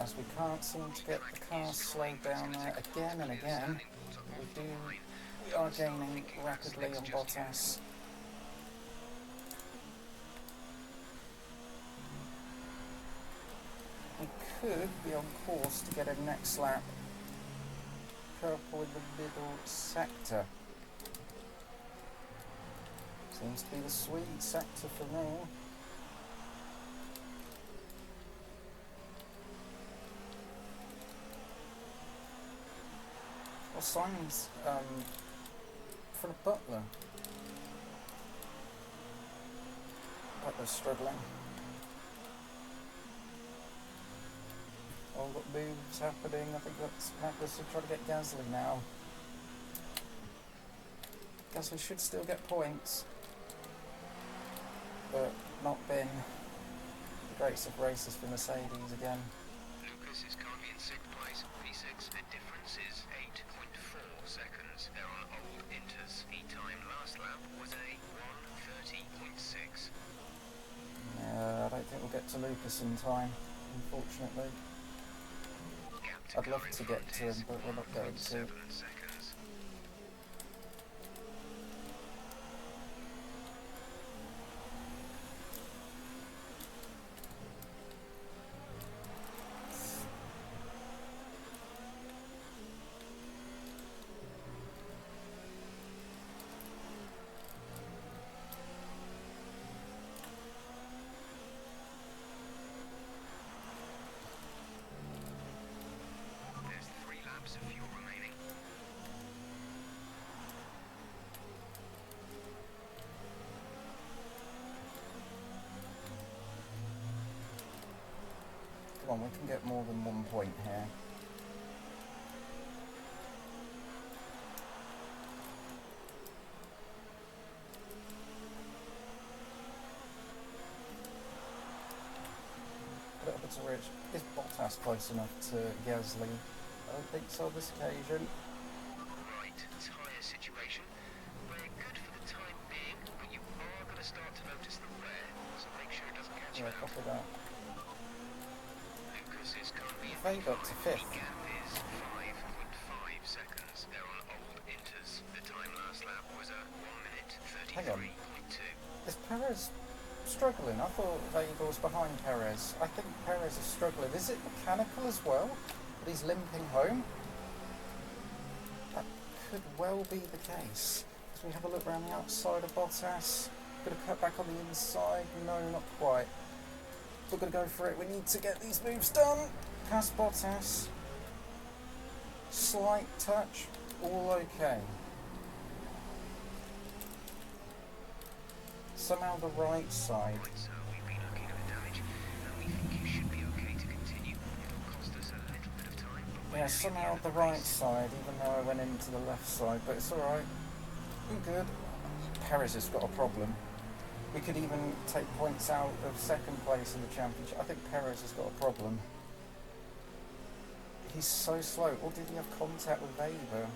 As we can't seem to get the car slowed down there again and again, we are gaining rapidly on Bottas. We could be on course to get a next lap purple in the middle sector. Seems to be the sweet sector for me. Well, signs for the Butler. Butler's struggling. Oh, got moves happening. I think that's Magnus will try to get Gasly now. Gasly should still get points, but not been the greatest of races for Mercedes again. Lucas is currently in 6th place, P6. The difference is 8.4 seconds. They're on old Inters. The time last lap was a 1:30.6. I don't think we'll get to Lucas in time, unfortunately. I'd love to get to him, but we're not going to. 7 seconds. There's 3 laps of fuel remaining. Come on, we can get more than 1 point here. to Rich. Is Bottas close enough to Gasly? I don't think so this occasion. Right, tyre situation. We're good for the time being, but you are going to start to notice the wear, so make sure it doesn't catch you Yeah, out. copy that. Lucas is currently in They got to P5. fifth. The gap is 5.5 seconds. They're on old inters. The time last lap was a 1 minute Hang on. 33.2. Is Perez struggling? I thought Vega was behind Perez. I think Perez is struggling. Is it mechanical as well? That he's limping home? That could well be the case. As we have a look around the outside of Bottas. Going to cut back on the inside. No, not quite. We're going to go for it. We need to get these moves done. Past Bottas. Slight touch. All okay. Somehow the right side. Right, so we've been looking at the damage, and we think you should be okay to continue. It'll cost us a little bit of time, but we're Yeah, nearly somehow at the the right race. side, even though I went into the left side, but it's alright. I'm good. Perez has got a problem. We could even take points out of second place in the championship. I think Perez has got a problem. He's so slow. Or did he have contact with Weber?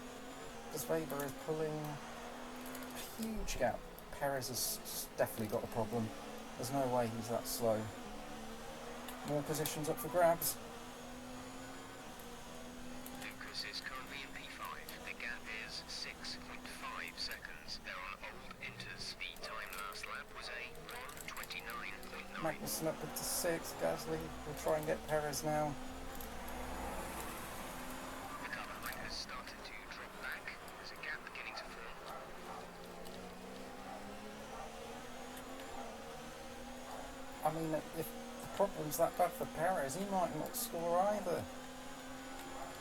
Because Weber is pulling a huge gap. Perez has definitely got a problem. There's no way he's that slow. More positions up for grabs. Lucas is currently in P5. The gap is 6.5 seconds. They're on old inters. The time last lap was a 1:29.9. Magnussen up into 6. Gasly will try and get Perez now. The car behind has started to drop back. There's a gap beginning to form. I mean, if the problem's that bad for Perez, he might not score either.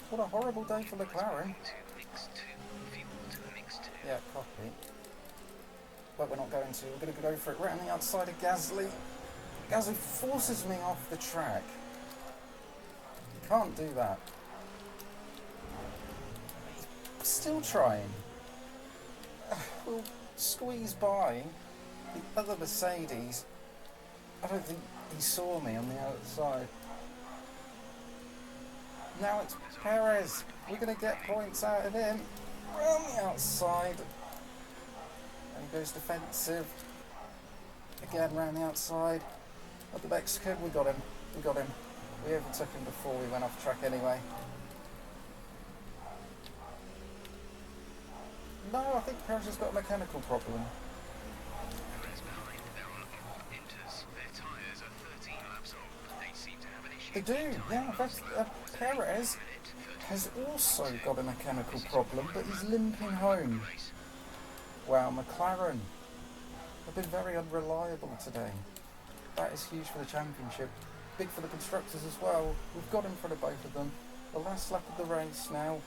What a horrible day for McLaren. To mix 2. Fuel to mix 2. Yeah, copy. But we're not going to. We're going to go for it right on the outside of Gasly. Gasly forces me off the track. You can't do that. He's still trying. We'll squeeze by the other Mercedes. I don't think he saw me on the outside. Now it's Perez. We're going to get points out of him. We're on the outside. And he goes defensive. Again round the outside. Of the Mexican, we got him. We got him. We overtook him before we went off track anyway. No, I think Perez has got a mechanical problem. Perez behind. They're on old inters. Their tyres are 13 laps old. They seem to have an issue. They do, yeah. That's, Perez has also got a mechanical problem, but he's limping home. Wow, McLaren have been very unreliable today. That is huge for the championship. Big for the constructors as well. We've got in front of both of them. The last lap of the race now.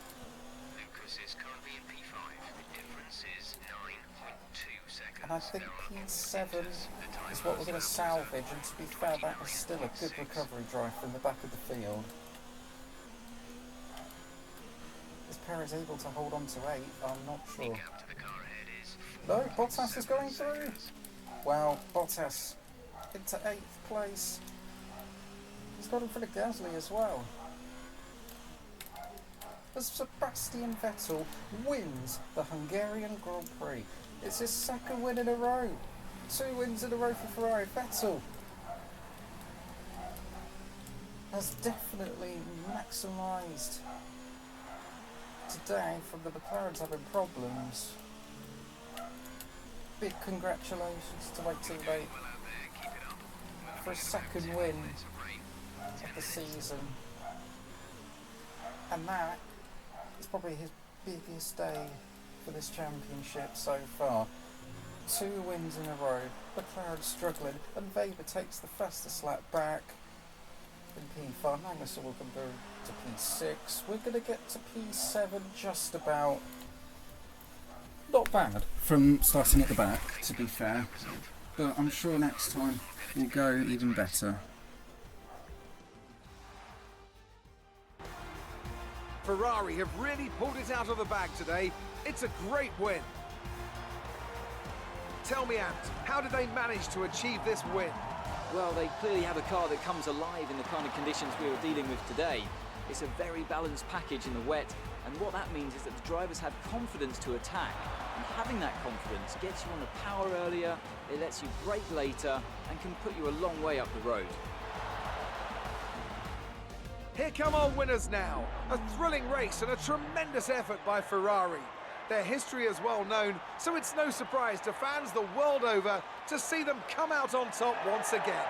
Lucas is currently in P5. The difference is 9.2 seconds. And I think P7 is what we're going to salvage. And to be fair, that is still a good recovery drive from the back of the field. Is Perez able to hold on to 8? I'm not The sure. gap to the car ahead is No, Bottas is 4.7 going through. seconds. Wow, Bottas into 8th place. He's got in front of Gasly as well. As Sebastian Vettel wins the Hungarian Grand Prix. It's his second win in a row. 2 wins in a row for Ferrari. Vettel has definitely maximised today from the McLarens having problems. Big congratulations to my teammate Well out there, keep it up. for a second win It's a rain. of the season. And that is probably his biggest day for this championship so far. 2 wins in a row, McLaren struggling, and Weber takes the fastest lap back in P5. Magnussen will come through to P6. We're going to get to P7 just about. Not bad from starting at the back, to be fair, but I'm sure next time we'll go even better. Ferrari have really pulled it out of the bag today. It's a great win. Tell me, Ant, how did they manage to achieve this win? Well, they clearly have a car that comes alive in the kind of conditions we were dealing with today. It's a very balanced package in the wet, and what that means is that the drivers have confidence to attack. And having that confidence gets you on the power earlier, it lets you brake later, and can put you a long way up the road. Here come our winners now. A thrilling race and a tremendous effort by Ferrari. Their history is well known, so it's no surprise to fans the world over to see them come out on top once again.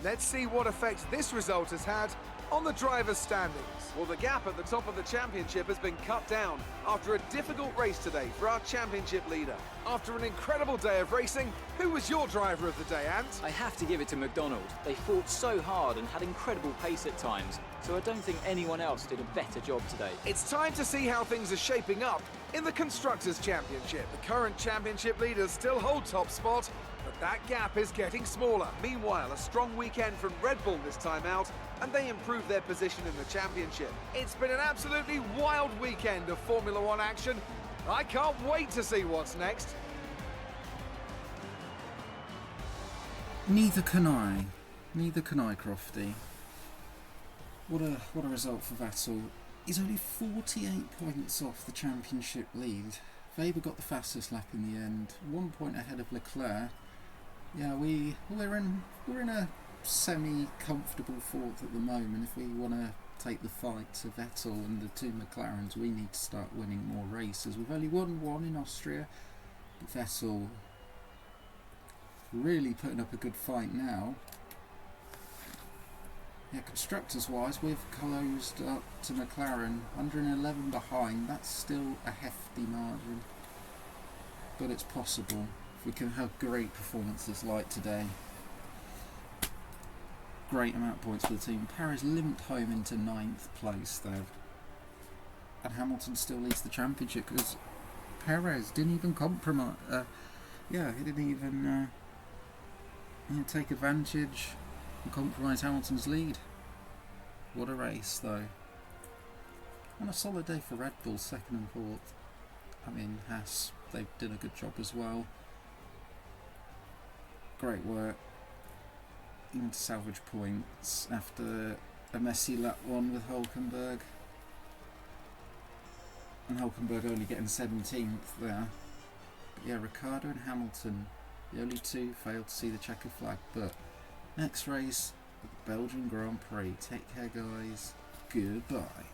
Let's see what effect this result has had on the drivers' standings. Well, the gap at the top of the championship has been cut down after a difficult race today for our championship leader. After an incredible day of racing, who was your driver of the day, Ant? I have to give it to McDonald. They fought so hard and had incredible pace at times, so I don't think anyone else did a better job today. It's time to see how things are shaping up in the Constructors' Championship. The current championship leaders still hold top spot, but that gap is getting smaller. Meanwhile, a strong weekend from Red Bull this time out, and they improve their position in the championship. It's been an absolutely wild weekend of Formula One action. I can't wait to see what's next. Neither can I. Neither can I, Crofty. What a result for Vettel. He's only 48 points off the championship lead. Weber got the fastest lap in the end, 1 point ahead of Leclerc. Yeah, we're in a semi-comfortable fourth at the moment. If we want to take the fight to Vettel and the two McLarens, we need to start winning more races. We've only won one in Austria, but Vettel really putting up a good fight now. Yeah, constructors-wise, we've closed up to McLaren, 111 behind. That's still a hefty margin, but it's possible if we can have great performances like today. Great amount of points for the team. Perez limped home into 9th place though, and Hamilton still leads the championship because Perez didn't even compromise. He didn't even take advantage and compromise Hamilton's lead. What a race though. And a solid day for Red Bull, 2nd and 4th. I mean, Haas, they did a good job as well. Great work. Even to salvage points after a messy lap 1 with Hulkenberg. And Hulkenberg only getting 17th there. But yeah, Ricciardo and Hamilton, the only two failed to see the checker flag. But next race, the Belgian Grand Prix. Take care, guys. Goodbye.